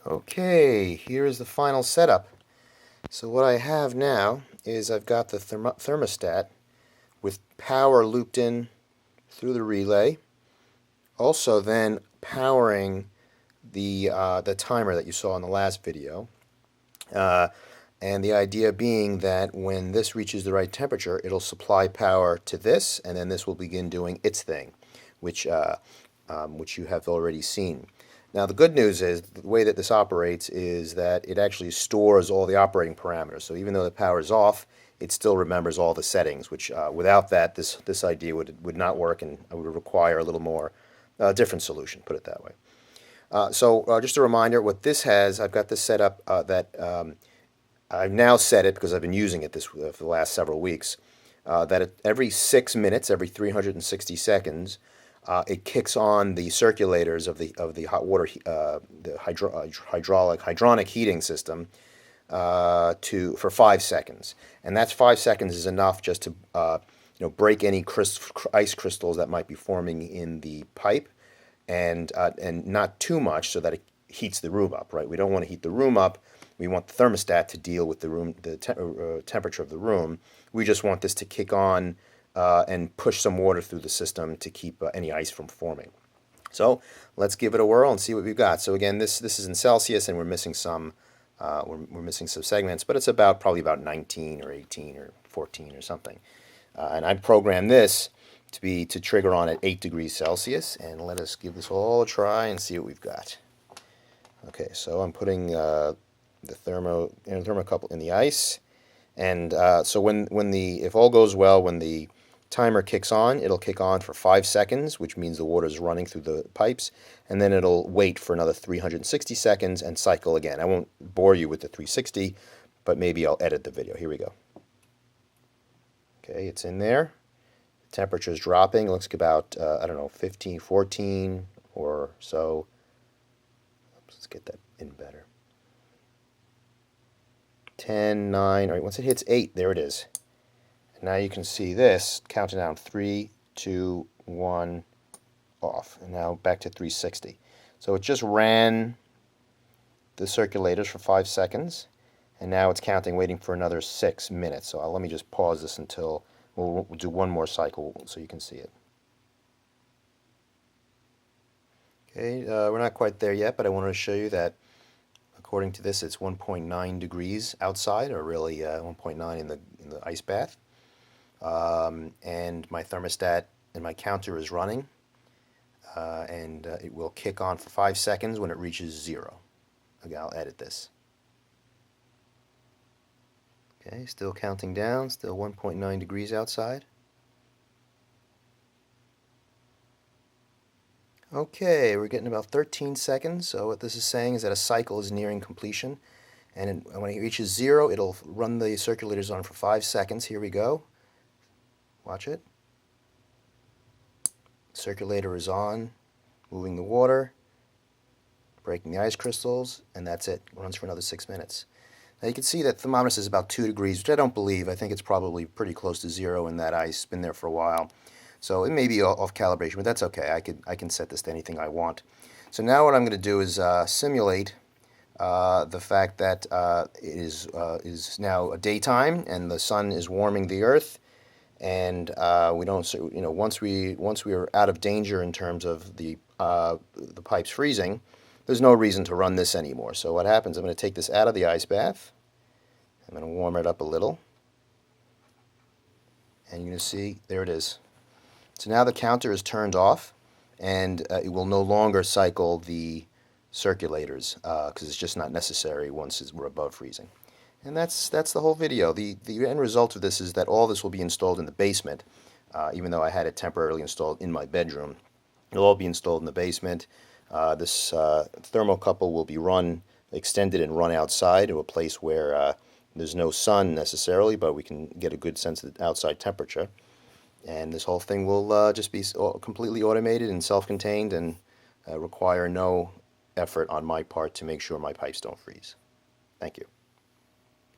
Okay, here is the final setup. So what I have now is I've got the thermostat with power looped in through the relay. Also then powering the timer that you saw in the last video. Uh, and the idea being that when this reaches the right temperature, it'll supply power to this, and then this will begin doing its thing, which which you have already seen. Now, the good news is the way that this operates is that it actually stores all the operating parameters. So even though the power is off, it still remembers all the settings, which without that, this idea would not work and would require a little more different solution, put it that way. Just a reminder, what this has, I've got this set up that I've now set it because I've been using it for the last several weeks, that every 6 minutes, every 360 seconds, it kicks on the circulators of the hot water, the hydronic heating system for 5 seconds, and that's 5 seconds is enough just to break any ice crystals that might be forming in the pipe, and not too much so that it heats the room up. Right? We don't want to heat the room up. We want the thermostat to deal with the temperature of the room. We just want this to kick on and push some water through the system to keep any ice from forming. So let's give it a whirl and see what we've got. So again, this is in Celsius, and we're missing some segments, but it's probably about 19 or 18 or 14 or something. And I programmed this to trigger on at 8 degrees Celsius, and let us give this all a try and see what we've got. Okay, so I'm putting the thermocouple in the ice, and so if all goes well, when the timer kicks on, it'll kick on for 5 seconds, which means the water is running through the pipes, and then it'll wait for another 360 seconds and cycle again. I won't bore you with the 360, but maybe I'll edit the video. Here we go. Okay, it's in there. The temperature is dropping. It looks like about, I don't know, 15, 14 or so. Let's get that in better. 10, 9, all right, once it hits 8, there it is. And now you can see this counting down 3, 2, 1, off. And now back to 360. So it just ran the circulators for 5 seconds, and now it's counting, waiting for another 6 minutes. So let me just pause this until we'll do one more cycle so you can see it. Okay, we're not quite there yet, but I wanted to show you that according to this, it's 1.9 degrees outside, or really 1.9 in the ice bath. And my thermostat and my counter is running, and it will kick on for 5 seconds when it reaches 0. Okay, I'll edit this. Okay, still counting down, still 1.9 degrees outside. Okay, we're getting about 13 seconds, so what this is saying is that a cycle is nearing completion, and when it reaches 0, it'll run the circulators on for 5 seconds. Here we go. Watch it. Circulator is on, moving the water, breaking the ice crystals, and that's it. It runs for another 6 minutes. Now you can see that thermometer says about 2 degrees, which I don't believe. I think it's probably pretty close to 0 in that ice. It's been there for a while. So it may be off calibration, but that's okay. I can set this to anything I want. So now what I'm going to do is simulate the fact that it is now daytime and the sun is warming the earth, and we don't, once we are out of danger in terms of the pipes freezing, there's no reason to run this anymore. So what happens? I'm going to take this out of the ice bath. I'm going to warm it up a little, and you're going to see there it is. So now the counter is turned off, and it will no longer cycle the circulators because it's just not necessary once we're above freezing. And that's the whole video. The end result of this is that all this will be installed in the basement, even though I had it temporarily installed in my bedroom. It'll all be installed in the basement. This thermocouple will be extended and run outside to a place where there's no sun necessarily, but we can get a good sense of the outside temperature. And this whole thing will just be completely automated and self-contained, and require no effort on my part to make sure my pipes don't freeze. Thank you.